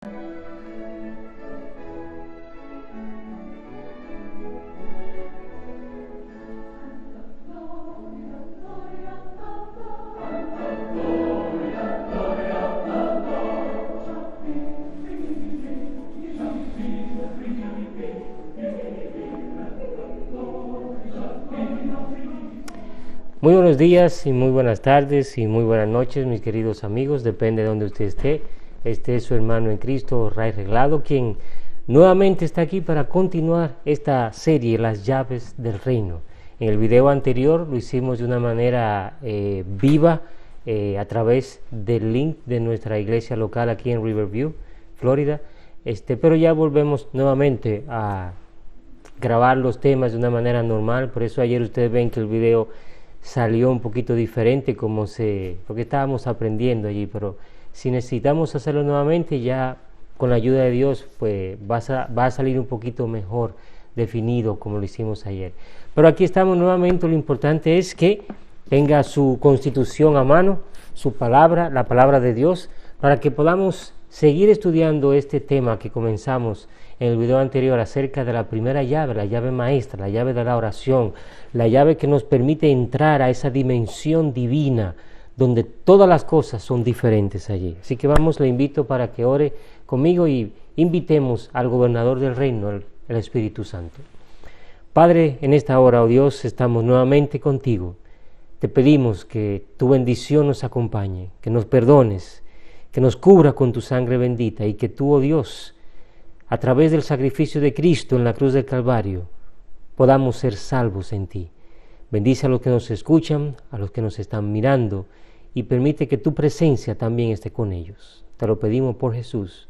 Muy buenos días y muy buenas tardes y muy buenas noches, mis queridos amigos, depende de donde usted esté. Este es su hermano en Cristo, Ray Reglado, quien nuevamente está aquí para continuar esta serie, Las Llaves del Reino. En el video anterior lo hicimos de una manera viva a través del link de nuestra iglesia local aquí en Riverview, Florida, pero ya volvemos nuevamente a grabar los temas de una manera normal. Por eso ayer ustedes ven que el video salió un poquito diferente porque estábamos aprendiendo allí, pero si necesitamos hacerlo nuevamente, ya con la ayuda de Dios pues va a salir un poquito mejor definido como lo hicimos ayer. Pero aquí estamos nuevamente. Lo importante es que tenga su constitución a mano, su palabra, la palabra de Dios, para que podamos seguir estudiando este tema que comenzamos en el video anterior acerca de la primera llave, la llave maestra, la llave de la oración, la llave que nos permite entrar a esa dimensión divina donde todas las cosas son diferentes allí. Así que le invito para que ore conmigo y invitemos al gobernador del reino, el Espíritu Santo. Padre, en esta hora, oh Dios, estamos nuevamente contigo. Te pedimos que tu bendición nos acompañe, que nos perdones, que nos cubra con tu sangre bendita y que tú, oh Dios, a través del sacrificio de Cristo en la cruz del Calvario, podamos ser salvos en ti. Bendice a los que nos escuchan, a los que nos están mirando, y permite que tu presencia también esté con ellos. Te lo pedimos por Jesús.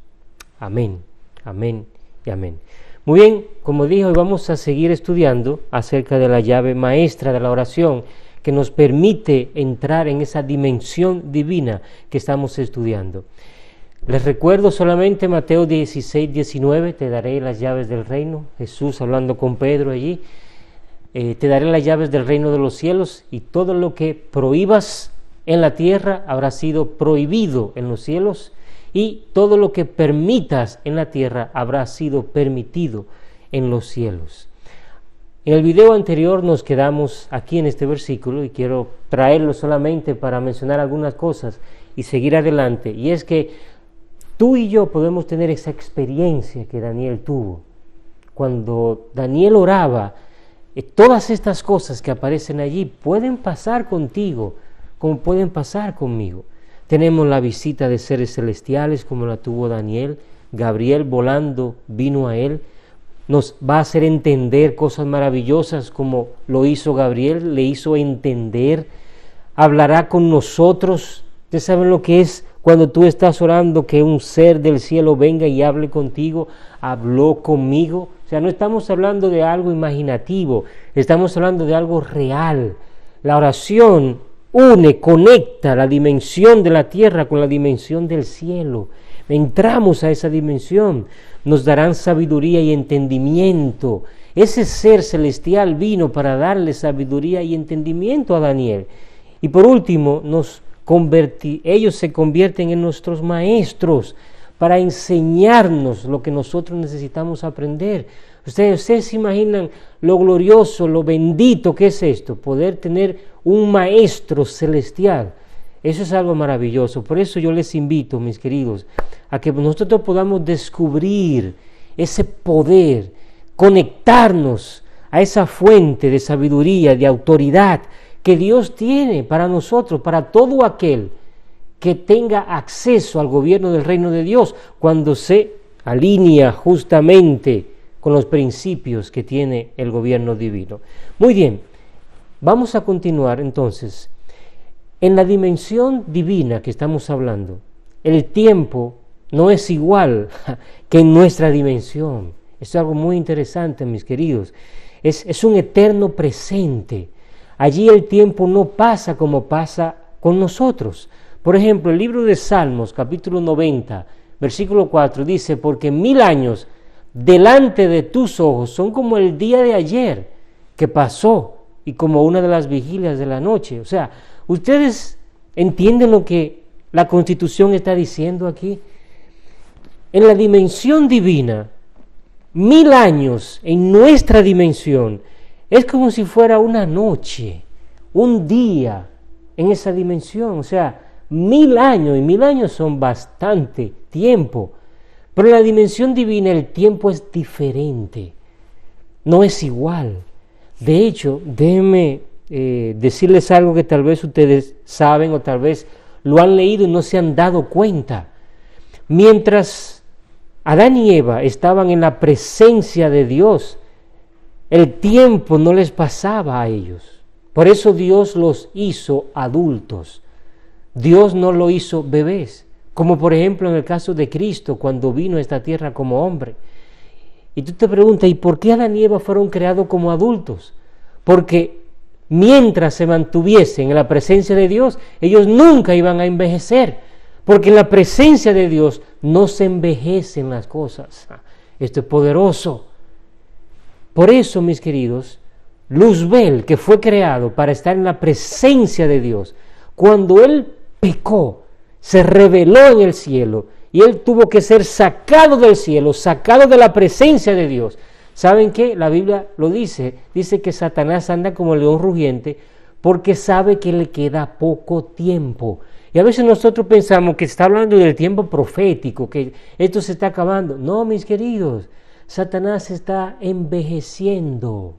Amén, amén y amén. Muy bien, como dije, hoy vamos a seguir estudiando acerca de la llave maestra de la oración, que nos permite entrar en esa dimensión divina que estamos estudiando. Les recuerdo solamente Mateo 16, 19, te daré las llaves del reino. Jesús hablando con Pedro allí, te daré las llaves del reino de los cielos, y todo lo que prohíbas en la tierra habrá sido prohibido en los cielos, y todo lo que permitas en la tierra habrá sido permitido en los cielos. En el video anterior nos quedamos aquí en este versículo, y quiero traerlo solamente para mencionar algunas cosas y seguir adelante, y es que tú y yo podemos tener esa experiencia que Daniel tuvo. Cuando Daniel oraba, todas estas cosas que aparecen allí pueden pasar contigo, como pueden pasar conmigo. Tenemos la visita de seres celestiales como la tuvo Daniel. Gabriel volando vino a él. Nos va a hacer entender cosas maravillosas como lo hizo Gabriel, le hizo entender. Hablará con nosotros. Ustedes saben lo que es cuando tú estás orando, que un ser del cielo venga y hable contigo. Habló conmigo. O sea, no estamos hablando de algo imaginativo, estamos hablando de algo real. La oración conecta la dimensión de la tierra con la dimensión del cielo. Entramos a esa dimensión, nos darán sabiduría y entendimiento. Ese ser celestial vino para darle sabiduría y entendimiento a Daniel. Y por último, ellos se convierten en nuestros maestros para enseñarnos lo que nosotros necesitamos aprender. Ustedes se imaginan lo glorioso, lo bendito que es esto, poder tener un maestro celestial. Eso es algo maravilloso. Por eso yo les invito, mis queridos, a que nosotros podamos descubrir ese poder, conectarnos a esa fuente de sabiduría, de autoridad que Dios tiene para nosotros, para todo aquel que tenga acceso al gobierno del reino de Dios, cuando se alinea justamente con los principios que tiene el gobierno divino. Muy bien, vamos a continuar entonces. En la dimensión divina que estamos hablando, el tiempo no es igual que en nuestra dimensión. Esto es algo muy interesante, mis queridos. Es un eterno presente. Allí el tiempo no pasa como pasa con nosotros. Por ejemplo, el libro de Salmos, capítulo 90, versículo 4, dice: porque 1000 años delante de tus ojos son como el día de ayer que pasó, y como una de las vigilias de la noche. O sea, ¿ustedes entienden lo que la Constitución está diciendo aquí? en la dimensión divina, 1000 años en nuestra dimensión, es como si fuera una noche, un día en esa dimensión. O sea, 1000 años, y 1000 años son bastante tiempo. Pero en la dimensión divina el tiempo es diferente, no es igual. De hecho, déjenme decirles algo que tal vez ustedes saben o tal vez lo han leído y no se han dado cuenta. Mientras Adán y Eva estaban en la presencia de Dios, el tiempo no les pasaba a ellos. Por eso Dios los hizo adultos. Dios no lo hizo bebés, como por ejemplo en el caso de Cristo cuando vino a esta tierra como hombre. Y tú te preguntas, ¿y por qué Adán y Eva fueron creados como adultos? Porque mientras se mantuviesen en la presencia de Dios, ellos nunca iban a envejecer, porque en la presencia de Dios no se envejecen las cosas. Esto es poderoso. Por eso, mis queridos, Luzbel, que fue creado para estar en la presencia de Dios, cuando él pecó, se rebeló en el cielo y él tuvo que ser sacado del cielo, sacado de la presencia de Dios. ¿Saben qué? La Biblia lo dice que Satanás anda como león rugiente porque sabe que le queda poco tiempo. Y a veces nosotros pensamos que está hablando del tiempo profético, que esto se está acabando. No, mis queridos, Satanás está envejeciendo,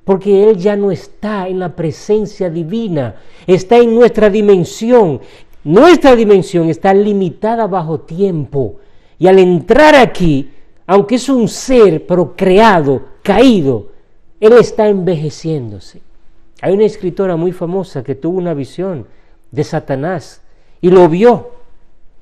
porque él ya no está en la presencia divina, está en nuestra dimensión. Nuestra dimensión está limitada bajo tiempo, y al entrar aquí, aunque es un ser, pero creado, caído, él está envejeciéndose. Hay una escritora muy famosa que tuvo una visión de Satanás y lo vio.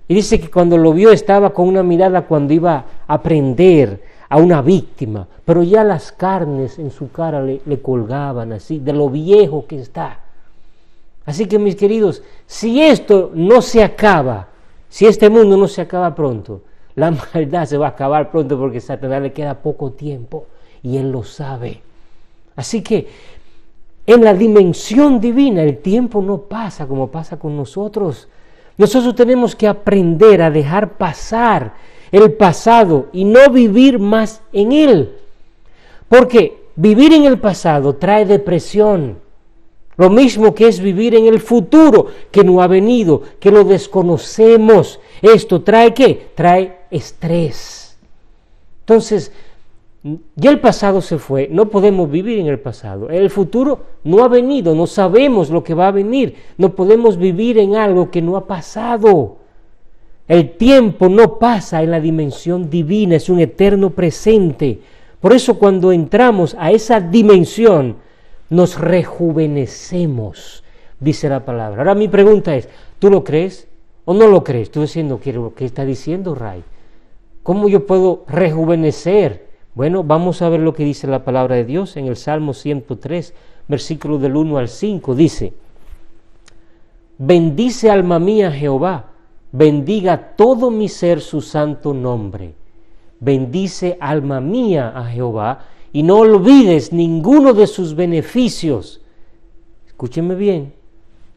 Y dice que cuando lo vio estaba con una mirada cuando iba a prender a una víctima, pero ya las carnes en su cara le colgaban así, de lo viejo que está. Así que, mis queridos, si esto no se acaba, si este mundo no se acaba pronto, la maldad se va a acabar pronto porque a Satanás le queda poco tiempo y él lo sabe. Así que en la dimensión divina el tiempo no pasa como pasa con nosotros. Nosotros tenemos que aprender a dejar pasar el pasado y no vivir más en él. Porque vivir en el pasado trae depresión. Lo mismo que es vivir en el futuro, que no ha venido, que lo desconocemos. Esto trae ¿qué? Trae estrés. Entonces, ya el pasado se fue, no podemos vivir en el pasado. El futuro no ha venido, no sabemos lo que va a venir. No podemos vivir en algo que no ha pasado. El tiempo no pasa en la dimensión divina, es un eterno presente. Por eso cuando entramos a esa dimensión, nos rejuvenecemos, dice la palabra. Ahora mi pregunta es, ¿tú lo crees o no lo crees? Tú diciendo, ¿qué está diciendo Ray? ¿Cómo yo puedo rejuvenecer? Bueno, vamos a ver lo que dice la palabra de Dios en el Salmo 103, versículo del 1 al 5. Dice, bendice alma mía Jehová, bendiga todo mi ser su santo nombre. Bendice alma mía a Jehová y no olvides ninguno de sus beneficios. Escúchenme bien,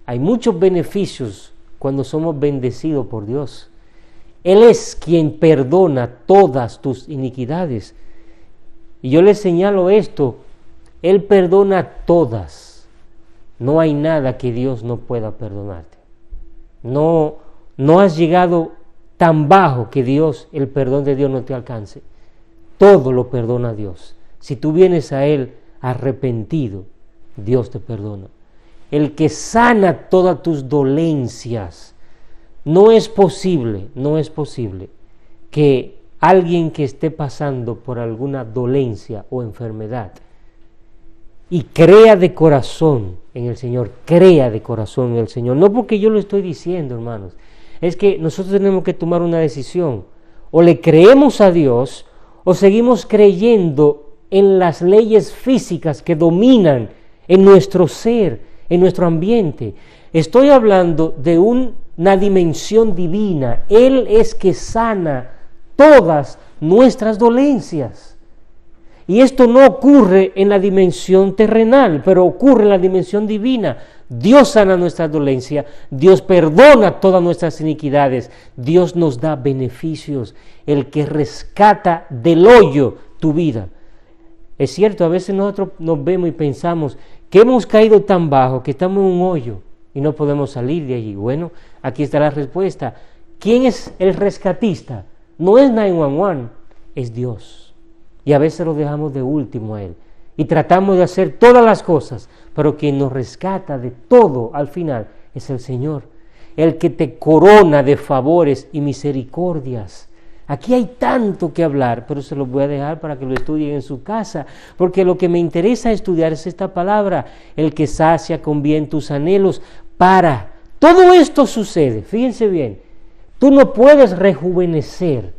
hay muchos beneficios cuando somos bendecidos por Dios. Él es quien perdona todas tus iniquidades. Y yo les señalo esto, Él perdona todas. No hay nada que Dios no pueda perdonarte. No has llegado tan bajo que el perdón de Dios no te alcance. Todo lo perdona Dios. Si tú vienes a Él arrepentido, Dios te perdona. El que sana todas tus dolencias. No es posible que alguien que esté pasando por alguna dolencia o enfermedad y crea de corazón en el Señor, no porque yo lo estoy diciendo, hermanos, es que nosotros tenemos que tomar una decisión, o le creemos a Dios o seguimos creyendo en las leyes físicas que dominan en nuestro ser, en nuestro ambiente. Estoy hablando de una dimensión divina. Él es que sana todas nuestras dolencias. Y esto no ocurre en la dimensión terrenal, pero ocurre en la dimensión divina. Dios sana nuestra dolencia, Dios perdona todas nuestras iniquidades, Dios nos da beneficios, el que rescata del hoyo tu vida. Es cierto, a veces nosotros nos vemos y pensamos que hemos caído tan bajo que estamos en un hoyo y no podemos salir de allí. Bueno, aquí está la respuesta. ¿Quién es el rescatista? No es 911, es Dios. Y a veces lo dejamos de último a Él. Y tratamos de hacer todas las cosas, pero quien nos rescata de todo al final es el Señor, el que te corona de favores y misericordias. Aquí hay tanto que hablar, pero se los voy a dejar para que lo estudien en su casa, porque lo que me interesa estudiar es esta palabra, el que sacia con bien tus anhelos. Todo esto sucede, fíjense bien, tú no puedes rejuvenecer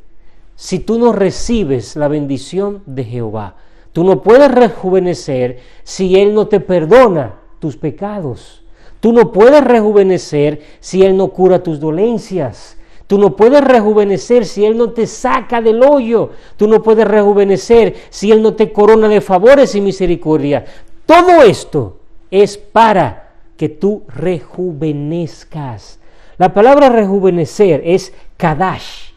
si tú no recibes la bendición de Jehová. Tú no puedes rejuvenecer si Él no te perdona tus pecados. Tú no puedes rejuvenecer si Él no cura tus dolencias. Tú no puedes rejuvenecer si Él no te saca del hoyo. Tú no puedes rejuvenecer si Él no te corona de favores y misericordia. Todo esto es para que tú rejuvenezcas. La palabra rejuvenecer es kadash.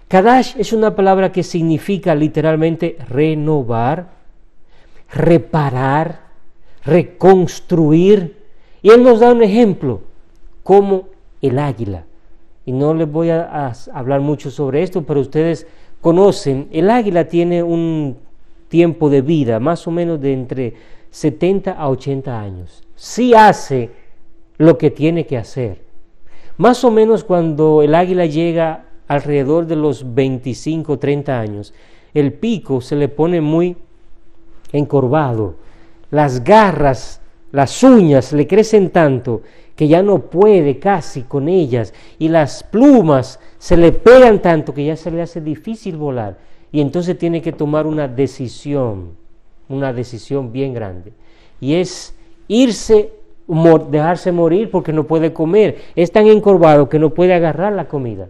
Kadash es una palabra que significa literalmente renovar, reparar, reconstruir. Y Él nos da un ejemplo, como el águila. Y no les voy a hablar mucho sobre esto, pero ustedes conocen, el águila tiene un tiempo de vida, más o menos de entre 70 a 80 años. Sí hace lo que tiene que hacer. Más o menos cuando el águila llega alrededor de los 25 o 30 años, el pico se le pone muy encorvado, las garras, las uñas le crecen tanto que ya no puede casi con ellas, y las plumas se le pegan tanto que ya se le hace difícil volar, y entonces tiene que tomar una decisión bien grande, y es dejarse morir porque no puede comer, es tan encorvado que no puede agarrar la comida.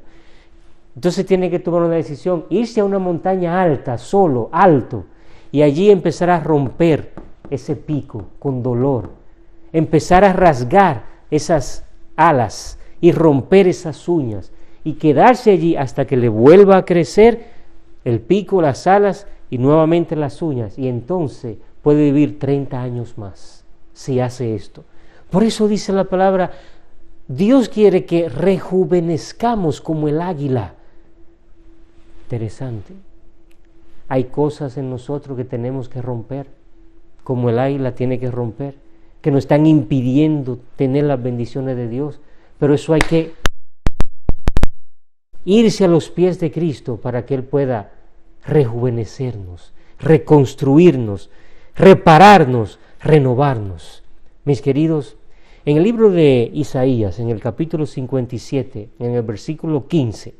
Entonces tiene que tomar una decisión, irse a una montaña alta, solo, alto, y allí empezar a romper ese pico con dolor, empezar a rasgar esas alas y romper esas uñas y quedarse allí hasta que le vuelva a crecer el pico, las alas y nuevamente las uñas, y entonces puede vivir 30 años más si hace esto. Por eso dice la palabra, Dios quiere que rejuvenezcamos como el águila. Interesante. Hay cosas en nosotros que tenemos que romper, como el águila tiene que romper, que nos están impidiendo tener las bendiciones de Dios, pero eso hay que irse a los pies de Cristo para que Él pueda rejuvenecernos, reconstruirnos, repararnos, renovarnos. Mis queridos, en el libro de Isaías, en el capítulo 57, en el versículo 15,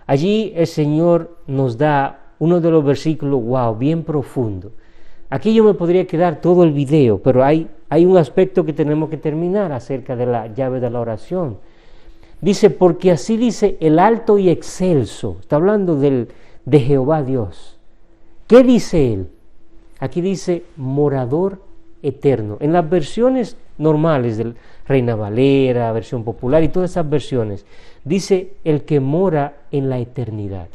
allí el Señor nos da uno de los versículos, bien profundo. Aquí yo me podría quedar todo el video, pero hay un aspecto que tenemos que terminar acerca de la llave de la oración. Dice, porque así dice el alto y excelso, está hablando de Jehová Dios. ¿Qué dice Él? Aquí dice morador eterno. En las versiones normales del Reina Valera, versión popular y todas esas versiones, dice el que mora en la eternidad.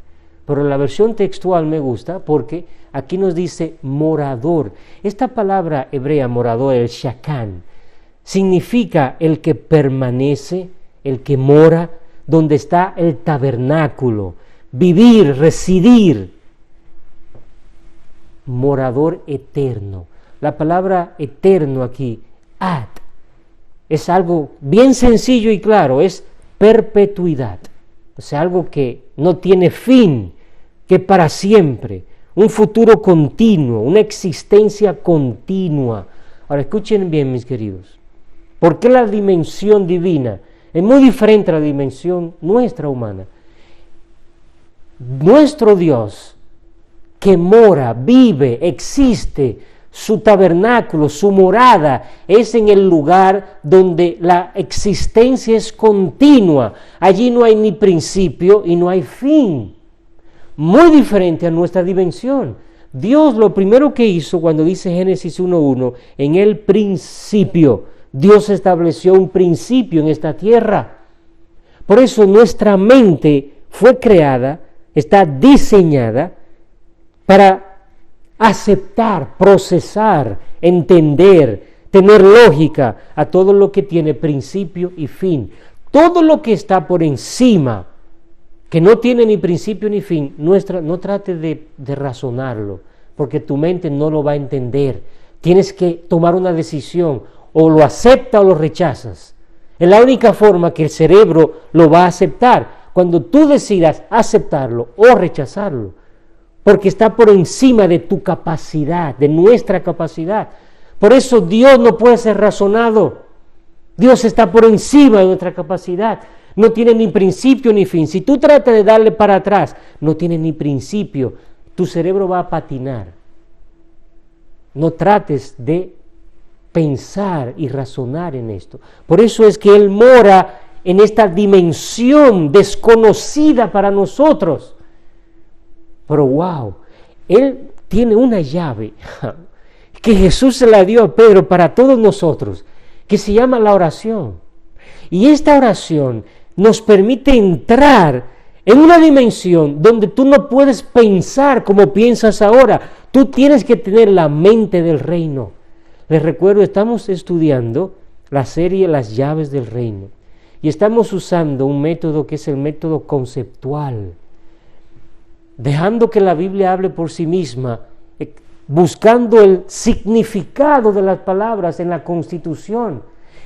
Pero la versión textual me gusta porque aquí nos dice morador. Esta palabra hebrea, morador, el shakan, significa el que permanece, el que mora, donde está el tabernáculo, vivir, residir. Morador eterno. La palabra eterno aquí, ad, es algo bien sencillo y claro, es perpetuidad. O sea, algo que no tiene fin, que para siempre, un futuro continuo, una existencia continua. Ahora escuchen bien, mis queridos, ¿por qué la dimensión divina es muy diferente a la dimensión nuestra humana? Nuestro Dios, que mora, vive, existe, su tabernáculo, su morada, es en el lugar donde la existencia es continua. Allí no hay ni principio y no hay fin. Muy diferente a nuestra dimensión. Dios lo primero que hizo cuando dice Génesis 1:1, en el principio, Dios estableció un principio en esta tierra. Por eso nuestra mente fue creada, está diseñada para aceptar, procesar, entender, tener lógica a todo lo que tiene principio y fin. Todo lo que está por encima, que no tiene ni principio ni fin, no trate de razonarlo, porque tu mente no lo va a entender. Tienes que tomar una decisión, o lo aceptas o lo rechazas. Es la única forma que el cerebro lo va a aceptar, cuando tú decidas aceptarlo o rechazarlo, porque está por encima de tu capacidad, de nuestra capacidad. Por eso Dios no puede ser razonado. Dios está por encima de nuestra capacidad. No tiene ni principio ni fin. Si tú tratas de darle para atrás, no tiene ni principio. Tu cerebro va a patinar. No trates de pensar y razonar en esto. Por eso es que Él mora en esta dimensión desconocida para nosotros. Pero wow, Él tiene una llave que Jesús se la dio a Pedro para todos nosotros, que se llama la oración. Y esta oración nos permite entrar en una dimensión donde tú no puedes pensar como piensas ahora. Tú tienes que tener la mente del reino. Les recuerdo, estamos estudiando la serie Las llaves del reino y estamos usando un método que es el método conceptual, dejando que la Biblia hable por sí misma, buscando el significado de las palabras en la Constitución.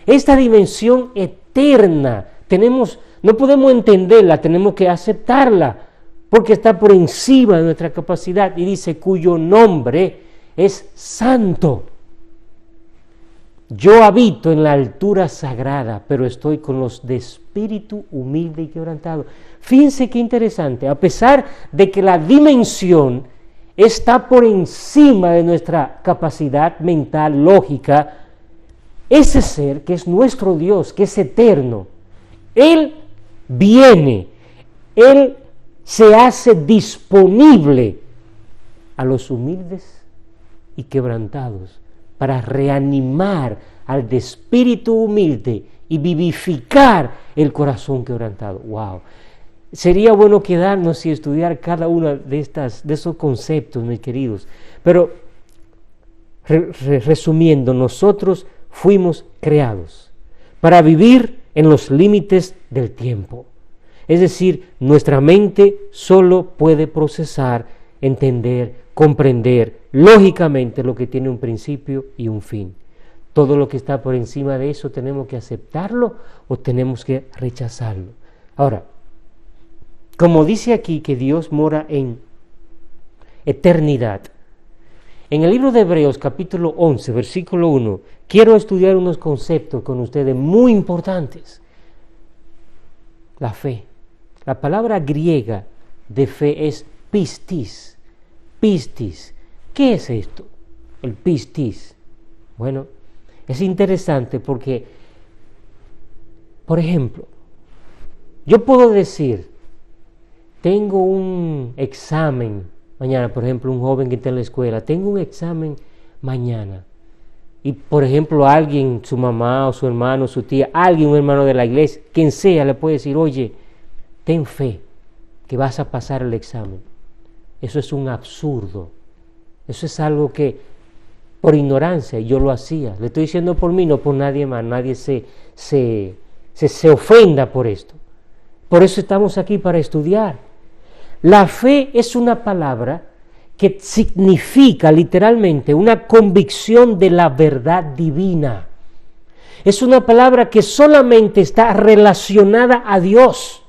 Esta dimensión eterna, no podemos entenderla, tenemos que aceptarla, porque está por encima de nuestra capacidad, y dice, cuyo nombre es santo. Yo habito en la altura sagrada, pero estoy con los de espíritu humilde y quebrantado. Fíjense qué interesante, a pesar de que la dimensión está por encima de nuestra capacidad mental, lógica, ese ser que es nuestro Dios, que es eterno, Él viene, Él se hace disponible a los humildes y quebrantados para reanimar al de espíritu humilde y vivificar el corazón quebrantado. ¡Wow! Sería bueno quedarnos y estudiar cada uno de esos conceptos, mis queridos. Pero, resumiendo, nosotros fuimos creados para vivir en los límites del tiempo. Es decir, nuestra mente solo puede procesar, entender, comprender lógicamente lo que tiene un principio y un fin. Todo lo que está por encima de eso tenemos que aceptarlo o tenemos que rechazarlo. Ahora, como dice aquí que Dios mora en eternidad, en el libro de Hebreos capítulo 11, versículo 1, quiero estudiar unos conceptos con ustedes muy importantes. La fe. La palabra griega de fe es pistis. Pistis. ¿Qué es esto? El pistis. Bueno, es interesante porque, por ejemplo, yo puedo decir, tengo un examen mañana, por ejemplo, un joven que está en la escuela, tengo un examen mañana. Y, por ejemplo, alguien, su mamá o su hermano, su tía, alguien, un hermano de la iglesia, quien sea, le puede decir, oye, ten fe que vas a pasar el examen. Eso es un absurdo. Eso es algo que, por ignorancia, yo lo hacía. Le estoy diciendo por mí, no por nadie más. Nadie se ofenda por esto. Por eso estamos aquí, para estudiar. La fe es una palabra que significa literalmente una convicción de la verdad divina. Es una palabra que solamente está relacionada a Dios.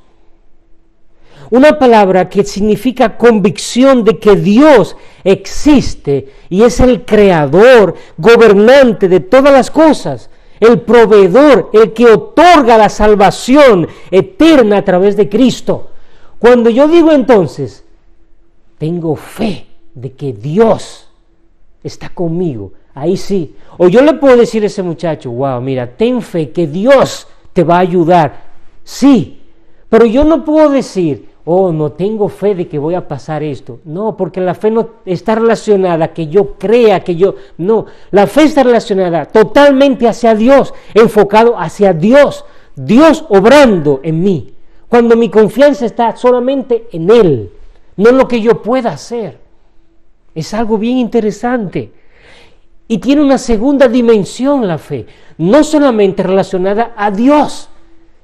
Una palabra que significa convicción de que Dios existe y es el creador, gobernante de todas las cosas, el proveedor, el que otorga la salvación eterna a través de Cristo. Cuando yo digo entonces, tengo fe de que Dios está conmigo, ahí sí. O yo le puedo decir a ese muchacho, wow, mira, ten fe que Dios te va a ayudar. Sí, pero yo no puedo decir, oh, no tengo fe de que voy a pasar esto. No, porque la fe no está relacionada que yo crea, no, la fe está relacionada totalmente hacia Dios, enfocado hacia Dios, Dios obrando en mí. Cuando mi confianza está solamente en Él, no en lo que yo pueda hacer. Es algo bien interesante. Y tiene una segunda dimensión la fe, no solamente relacionada a Dios,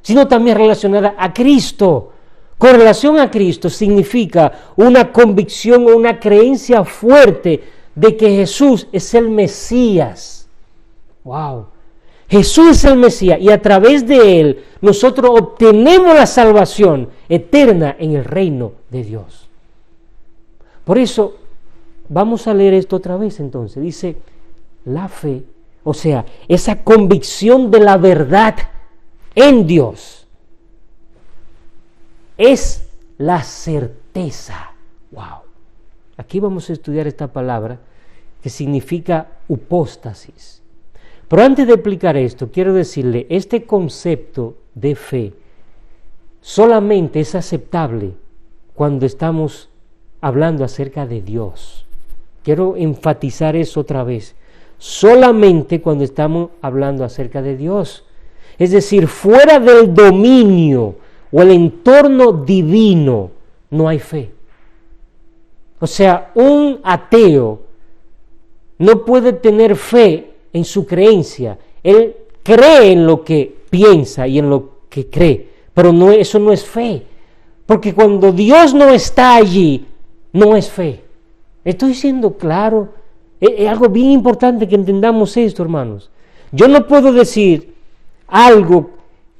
sino también relacionada a Cristo. Con relación a Cristo significa una convicción o una creencia fuerte de que Jesús es el Mesías. ¡Wow! Jesús es el Mesías y a través de Él nosotros obtenemos la salvación eterna en el reino de Dios. Por eso, vamos a leer esto otra vez entonces. Dice, la fe, o sea, esa convicción de la verdad en Dios, es la certeza. ¡Wow! Aquí vamos a estudiar esta palabra que significa hipóstasis. Pero antes de explicar esto, quiero decirle, este concepto de fe solamente es aceptable cuando estamos hablando acerca de Dios. Quiero enfatizar eso otra vez. Solamente cuando estamos hablando acerca de Dios. Es decir, fuera del dominio o el entorno divino, no hay fe. O sea, un ateo no puede tener fe en su creencia. Él cree en lo que piensa y en lo que cree, pero eso no es fe. Porque cuando Dios no está allí, no es fe. ¿Estoy siendo claro? Es algo bien importante que entendamos esto, hermanos. Yo no puedo decir algo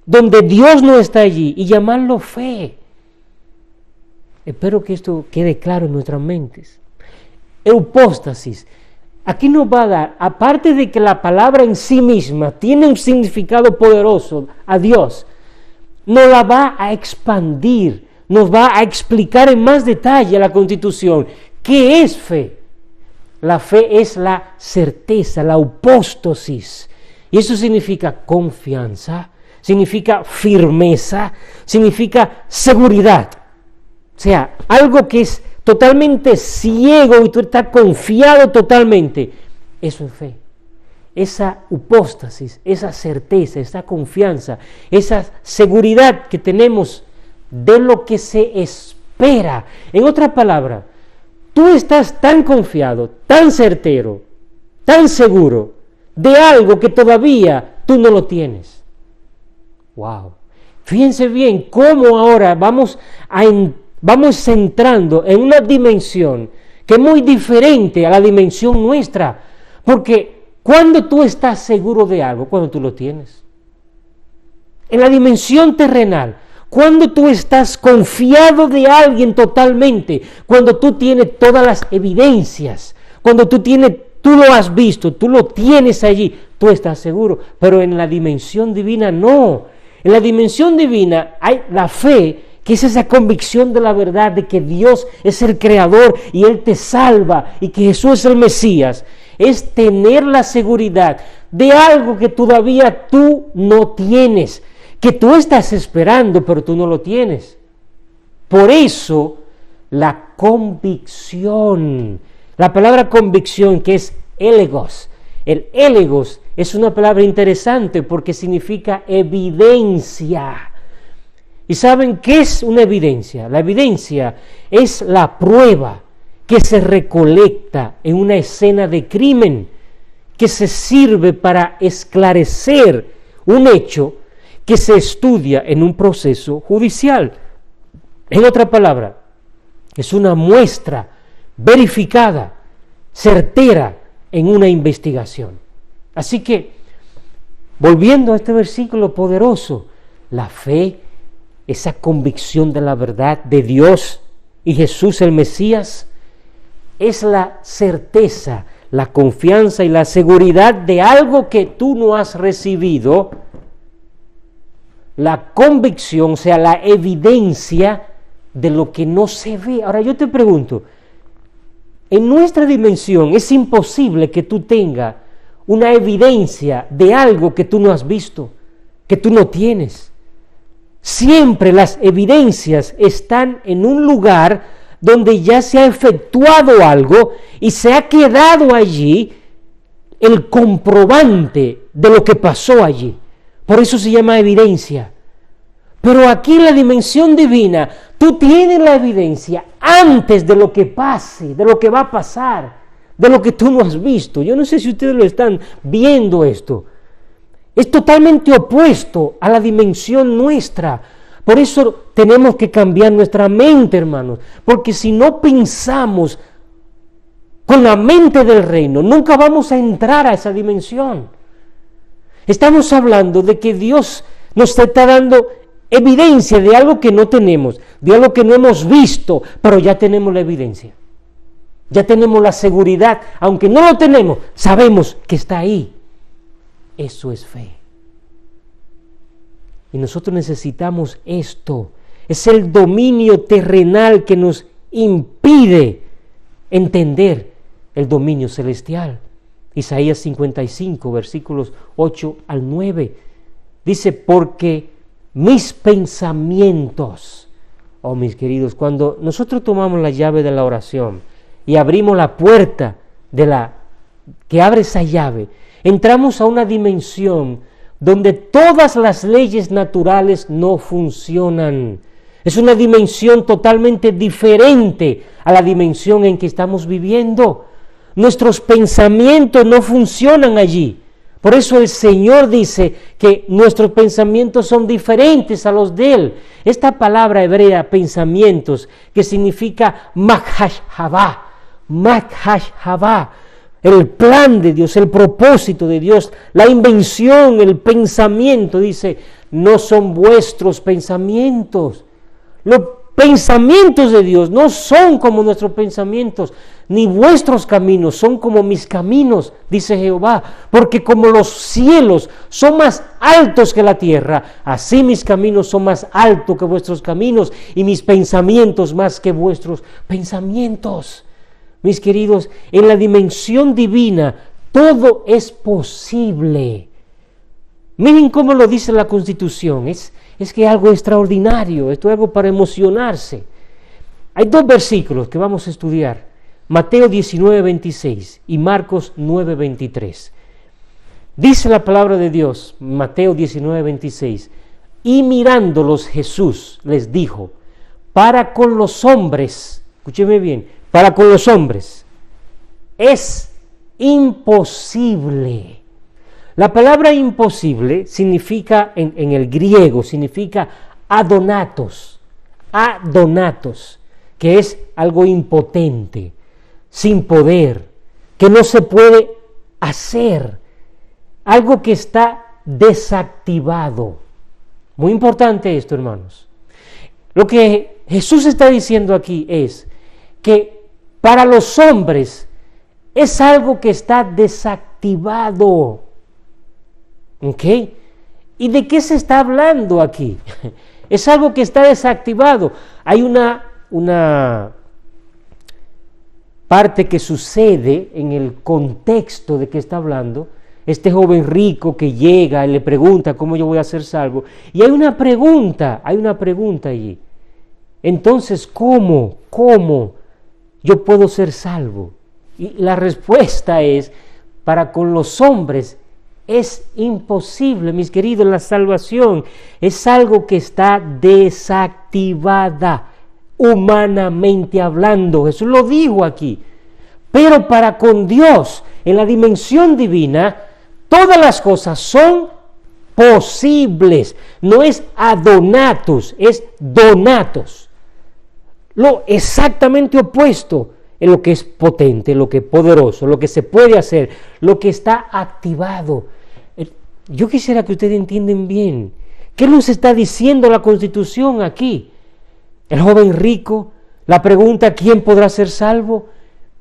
donde Dios no está allí y llamarlo fe. Espero que esto quede claro en nuestras mentes. Hipóstasis. Aquí nos va a dar, aparte de que la palabra en sí misma tiene un significado poderoso a Dios, nos la va a expandir, nos va a explicar en más detalle la Constitución. ¿Qué es fe? La fe es la certeza, la hipóstasis. Y eso significa confianza, significa firmeza, significa seguridad. O sea, algo que es totalmente ciego y tú estás confiado totalmente. Eso es fe. Esa hipóstasis, esa certeza, esa confianza, esa seguridad que tenemos de lo que se espera. En otras palabras, tú estás tan confiado, tan certero, tan seguro de algo que todavía tú no lo tienes. ¡Wow! Fíjense bien cómo ahora vamos entrando en una dimensión que es muy diferente a la dimensión nuestra. Porque cuando tú estás seguro de algo, cuando tú lo tienes. En la dimensión terrenal, cuando tú estás confiado de alguien totalmente, cuando tú tienes todas las evidencias, cuando tú lo has visto, tú lo tienes allí, tú estás seguro. Pero en la dimensión divina no. En la dimensión divina hay la fe, que es esa convicción de la verdad de que Dios es el creador y Él te salva y que Jesús es el Mesías. Es tener la seguridad de algo que todavía tú no tienes, que tú estás esperando pero tú no lo tienes. Por eso la convicción, la palabra convicción, que es elegos. El elegos es una palabra interesante porque significa evidencia. ¿Y saben qué es una evidencia? La evidencia es la prueba que se recolecta en una escena de crimen, que se sirve para esclarecer un hecho que se estudia en un proceso judicial. En otra palabra, es una muestra verificada, certera en una investigación. Así que, volviendo a este versículo poderoso, la fe, esa convicción de la verdad de Dios y Jesús el Mesías, es la certeza, la confianza y la seguridad de algo que tú no has recibido. La convicción, o sea, la evidencia de lo que no se ve. Ahora yo te pregunto, en nuestra dimensión es imposible que tú tengas una evidencia de algo que tú no has visto, que tú no tienes. siempre las evidencias están en un lugar donde ya se ha efectuado algo y se ha quedado allí el comprobante de lo que pasó allí. Por eso se llama evidencia. Pero aquí en la dimensión divina, tú tienes la evidencia antes de lo que pase, de lo que va a pasar, de lo que tú no has visto. Yo no sé si ustedes lo están viendo esto. Es totalmente opuesto a la dimensión nuestra. Por eso tenemos que cambiar nuestra mente, hermanos, porque si no pensamos con la mente del reino, nunca vamos a entrar a esa dimensión. Estamos hablando de que Dios nos está dando evidencia de algo que no tenemos, de algo que no hemos visto, pero ya tenemos la evidencia. Ya tenemos la seguridad, aunque no lo tenemos, sabemos que está ahí. Eso es fe. Y nosotros necesitamos esto. Es el dominio terrenal que nos impide entender el dominio celestial. Isaías 55, versículos 8 al 9. Dice, porque mis pensamientos, oh mis queridos, cuando nosotros tomamos la llave de la oración y abrimos la puerta que abre esa llave, entramos a una dimensión donde todas las leyes naturales no funcionan. Es una dimensión totalmente diferente a la dimensión en que estamos viviendo. Nuestros pensamientos no funcionan allí. Por eso el Señor dice que nuestros pensamientos son diferentes a los de Él. Esta palabra hebrea, pensamientos, que significa makhashhavah, el plan de Dios, el propósito de Dios, la invención, el pensamiento, dice, no son vuestros pensamientos. Los pensamientos de Dios no son como nuestros pensamientos, ni vuestros caminos son como mis caminos, dice Jehová, porque como los cielos son más altos que la tierra, así mis caminos son más altos que vuestros caminos, y mis pensamientos más que vuestros pensamientos. Mis queridos, en la dimensión divina todo es posible. Miren cómo lo dice la Constitución, es que es algo extraordinario, esto es algo para emocionarse. Hay dos versículos que vamos a estudiar, Mateo 19:26 y Marcos 9:23. Dice la palabra de Dios, Mateo 19:26, y mirándolos Jesús les dijo, para con los hombres, escúcheme bien, para con los hombres es imposible. La palabra imposible significa, en el griego, significa adonatos, que es algo impotente, sin poder, que no se puede hacer, algo que está desactivado. Muy importante esto, hermanos. Lo que Jesús está diciendo aquí es que para los hombres es algo que está desactivado. ¿Ok? ¿Y de qué se está hablando aquí? Es algo que está desactivado. Hay una parte que sucede en el contexto de que está hablando. Este joven rico que llega y le pregunta cómo yo voy a ser salvo. Y hay una pregunta allí. Entonces, ¿cómo yo puedo ser salvo? Y la respuesta es, para con los hombres es imposible, mis queridos. La salvación es algo que está desactivada, humanamente hablando. Jesús lo dijo aquí. Pero para con Dios, en la dimensión divina, todas las cosas son posibles. No es adonatus, es donatos. Lo exactamente opuesto en lo que es potente, lo que es poderoso, lo que se puede hacer, lo que está activado. Yo quisiera que ustedes entiendan bien, ¿qué nos está diciendo la Constitución aquí? El joven rico, la pregunta, ¿quién podrá ser salvo?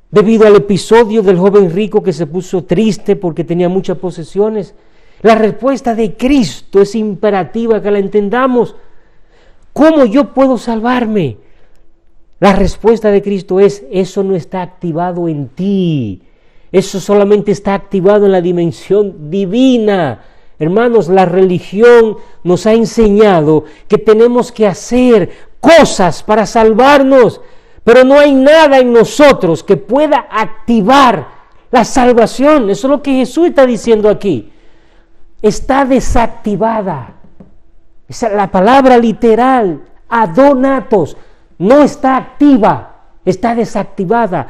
Debido al episodio del joven rico que se puso triste porque tenía muchas posesiones, la respuesta de Cristo es imperativa que la entendamos. ¿Cómo yo puedo salvarme? La respuesta de Cristo es, eso no está activado en ti, eso solamente está activado en la dimensión divina. Hermanos, la religión nos ha enseñado que tenemos que hacer cosas para salvarnos, pero no hay nada en nosotros que pueda activar la salvación. Eso es lo que Jesús está diciendo aquí. Está desactivada. Esa es la palabra literal, adonatos. No está activa, está desactivada.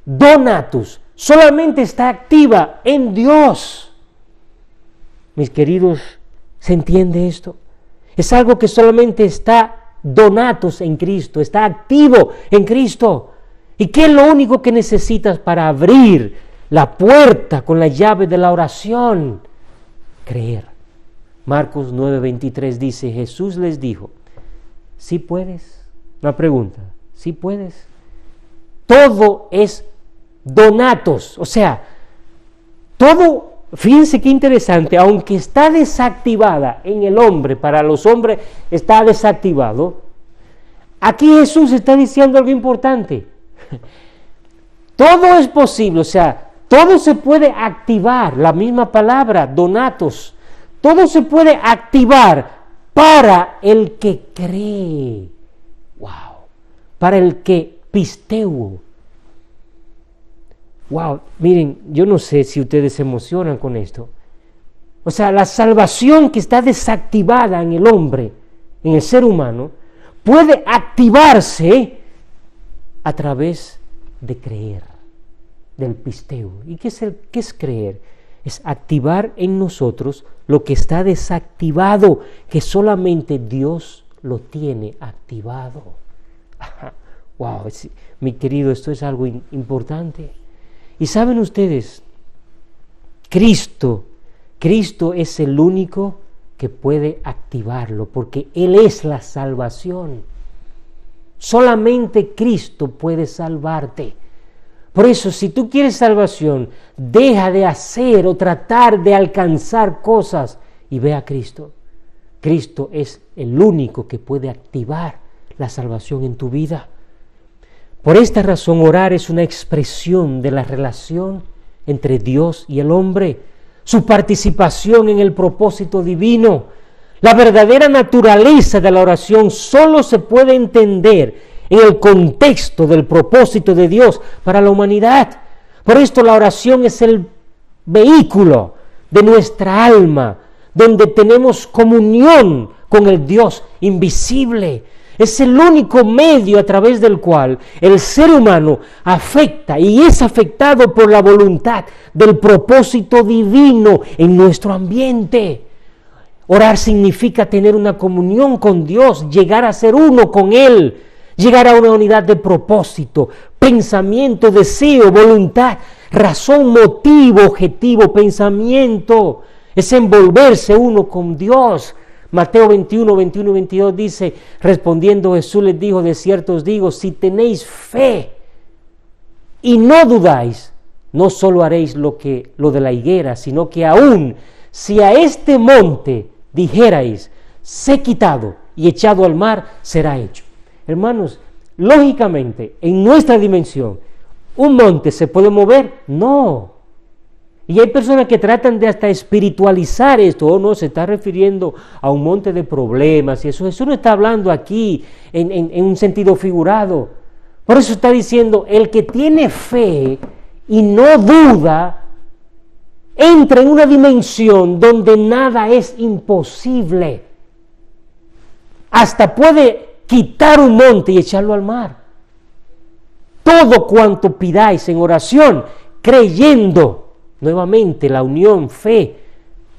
Donatus, solamente está activa en Dios. Mis queridos, ¿se entiende esto? Es algo que solamente está donatus en Cristo, está activo en Cristo. ¿Y qué es lo único que necesitas para abrir la puerta con la llave de la oración? Creer. Marcos 9:23 dice, Jesús les dijo, ¿sí puedes? Una pregunta, ¿sí puedes? Todo es donatos, o sea, todo, fíjense qué interesante, aunque está desactivada en el hombre, para los hombres está desactivado, aquí Jesús está diciendo algo importante. Todo es posible, o sea, todo se puede activar, la misma palabra, donatos, todo se puede activar para el que cree. Wow, para el que pisteo. Wow, miren, yo no sé si ustedes se emocionan con esto. O sea, la salvación que está desactivada en el hombre, en el ser humano, puede activarse a través de creer, del pisteo. ¿Y qué es creer? Es activar en nosotros lo que está desactivado, que solamente Dios lo tiene activado. Wow, mi querido, esto es algo importante. Y saben ustedes, Cristo es el único que puede activarlo, porque Él es la salvación. Solamente Cristo puede salvarte. Por eso, si tú quieres salvación, deja de hacer o tratar de alcanzar cosas y ve a Cristo. Cristo es el único que puede activar la salvación en tu vida. Por esta razón, orar es una expresión de la relación entre Dios y el hombre, su participación en el propósito divino. La verdadera naturaleza de la oración solo se puede entender en el contexto del propósito de Dios para la humanidad. Por esto la oración es el vehículo de nuestra alma, donde tenemos comunión con el Dios invisible. Es el único medio a través del cual el ser humano afecta y es afectado por la voluntad del propósito divino en nuestro ambiente. Orar significa tener una comunión con Dios, llegar a ser uno con Él, llegar a una unidad de propósito, pensamiento, deseo, voluntad, razón, motivo, objetivo, pensamiento. Es envolverse uno con Dios. Mateo 21 y 22 dice, respondiendo Jesús les dijo, de cierto os digo, si tenéis fe y no dudáis, no solo haréis lo de la higuera, sino que aún si a este monte dijerais, sé quitado y echado al mar, será hecho. Hermanos, lógicamente, en nuestra dimensión, ¿un monte se puede mover? No. Y hay personas que tratan de hasta espiritualizar esto. No, se está refiriendo a un monte de problemas y eso no está hablando aquí en un sentido figurado. Por eso está diciendo, el que tiene fe y no duda, entra en una dimensión donde nada es imposible. Hasta puede quitar un monte y echarlo al mar. Todo cuanto pidáis en oración, creyendo, nuevamente la unión, fe,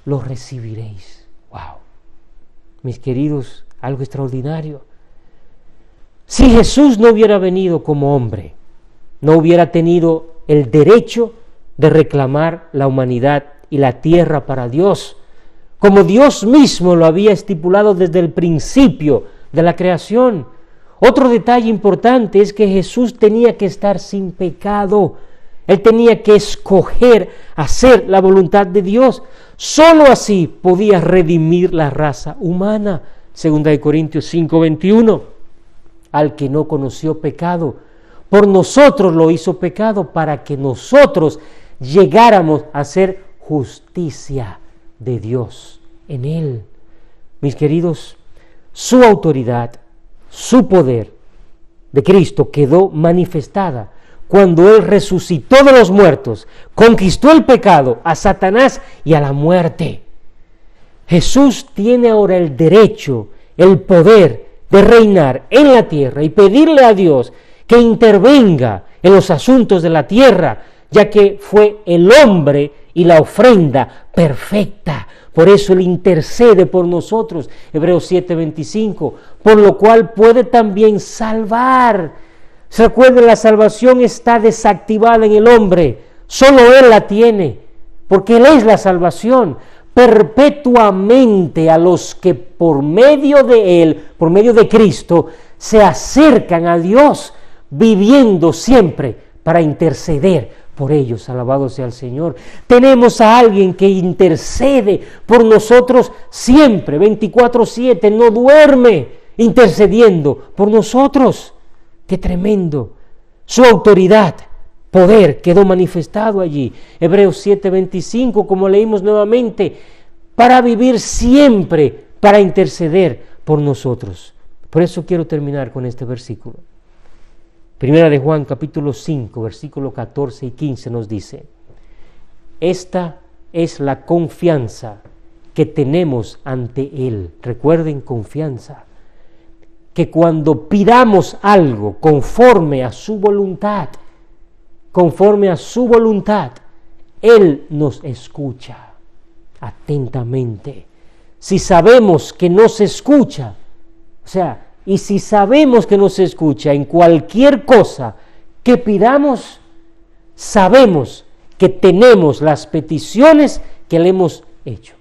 lo recibiréis. Wow. Mis queridos, algo extraordinario. Si Jesús no hubiera venido como hombre, no hubiera tenido el derecho de reclamar la humanidad y la tierra para Dios, como Dios mismo lo había estipulado desde el principio de la creación. Otro detalle importante es que Jesús tenía que estar sin pecado. Él tenía que escoger hacer la voluntad de Dios. Solo así podía redimir la raza humana. 2 Corintios 5:21. Al que no conoció pecado, por nosotros lo hizo pecado para que nosotros llegáramos a hacer justicia de Dios en Él. Mis queridos, su autoridad, su poder de Cristo quedó manifestada cuando Él resucitó de los muertos, conquistó el pecado, a Satanás y a la muerte. Jesús tiene ahora el derecho, el poder de reinar en la tierra y pedirle a Dios que intervenga en los asuntos de la tierra, ya que fue el hombre y la ofrenda perfecta. Por eso Él intercede por nosotros, Hebreos 7:25, por lo cual puede también salvar. ¿Se acuerdan? La salvación está desactivada en el hombre, solo Él la tiene, porque Él es la salvación, perpetuamente a los que por medio de Él, por medio de Cristo, se acercan a Dios, viviendo siempre para interceder por ellos. Alabado sea el Señor. Tenemos a alguien que intercede por nosotros siempre, 24/7, no duerme intercediendo por nosotros. ¡Qué tremendo! Su autoridad, poder quedó manifestado allí. Hebreos 7:25, como leímos nuevamente, para vivir siempre, para interceder por nosotros. Por eso quiero terminar con este versículo. Primera de Juan, capítulo 5, versículo 14 y 15 nos dice: esta es la confianza que tenemos ante Él. Recuerden, confianza. Que cuando pidamos algo conforme a su voluntad, Él nos escucha atentamente. Si sabemos que nos escucha, y si sabemos que nos escucha en cualquier cosa que pidamos, sabemos que tenemos las peticiones que le hemos hecho.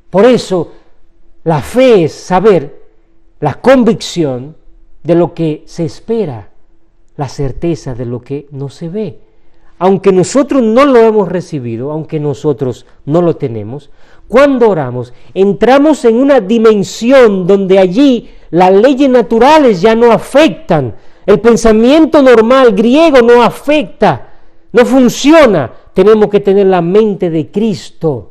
Por eso, la fe es saber, la convicción de lo que se espera, la certeza de lo que no se ve. Aunque nosotros no lo hemos recibido, aunque nosotros no lo tenemos, cuando oramos, entramos en una dimensión donde allí las leyes naturales ya no afectan, el pensamiento normal griego no afecta, no funciona. Tenemos que tener la mente de Cristo,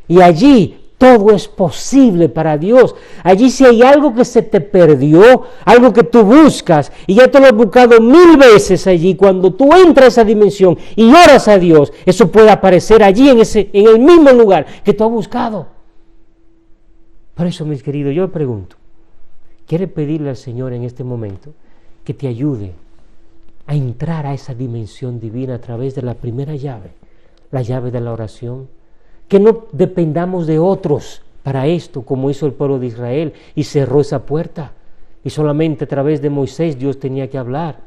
y allí todo es posible para Dios. Allí si hay algo que se te perdió, algo que tú buscas, y ya te lo has buscado 1000 veces allí, cuando tú entras a esa dimensión y oras a Dios, eso puede aparecer allí en el mismo lugar que tú has buscado. Por eso, mis queridos, yo pregunto, ¿quieres pedirle al Señor en este momento que te ayude a entrar a esa dimensión divina a través de la primera llave, la llave de la oración? Que no dependamos de otros para esto, como hizo el pueblo de Israel y cerró esa puerta, y solamente a través de Moisés Dios tenía que hablar.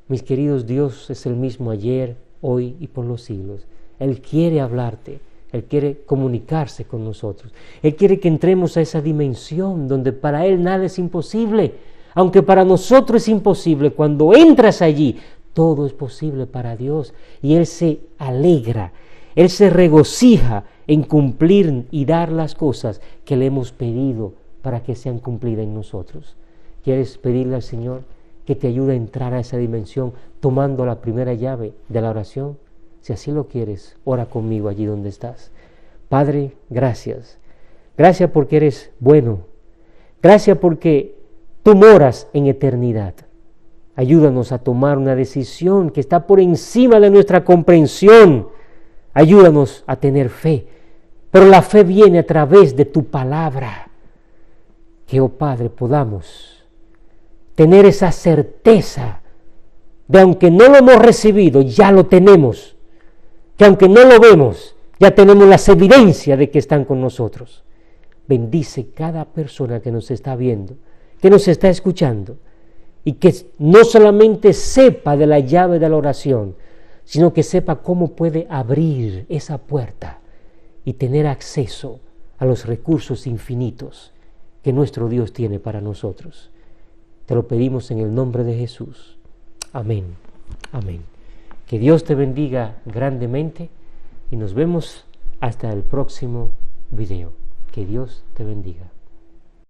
Mis queridos, Dios es el mismo ayer, hoy y por los siglos. Él quiere hablarte, Él quiere comunicarse con nosotros, Él quiere que entremos a esa dimensión donde para Él nada es imposible. Aunque para nosotros es imposible, cuando entras allí, todo es posible para Dios, y Él se alegra, Él se regocija en cumplir y dar las cosas que le hemos pedido para que sean cumplidas en nosotros. ¿Quieres pedirle al Señor que te ayude a entrar a esa dimensión tomando la primera llave de la oración? Si así lo quieres, ora conmigo allí donde estás. Padre, gracias. Gracias porque eres bueno. Gracias porque tú moras en eternidad. Ayúdanos a tomar una decisión que está por encima de nuestra comprensión. Ayúdanos a tener fe, pero la fe viene a través de tu palabra. Que, oh Padre, podamos tener esa certeza de aunque no lo hemos recibido, ya lo tenemos. Que aunque no lo vemos, ya tenemos las evidencias de que están con nosotros. Bendice cada persona que nos está viendo, que nos está escuchando, y que no solamente sepa de la llave de la oración, sino que sepa cómo puede abrir esa puerta y tener acceso a los recursos infinitos que nuestro Dios tiene para nosotros. Te lo pedimos en el nombre de Jesús. Amén. Amén. Que Dios te bendiga grandemente y nos vemos hasta el próximo video. Que Dios te bendiga.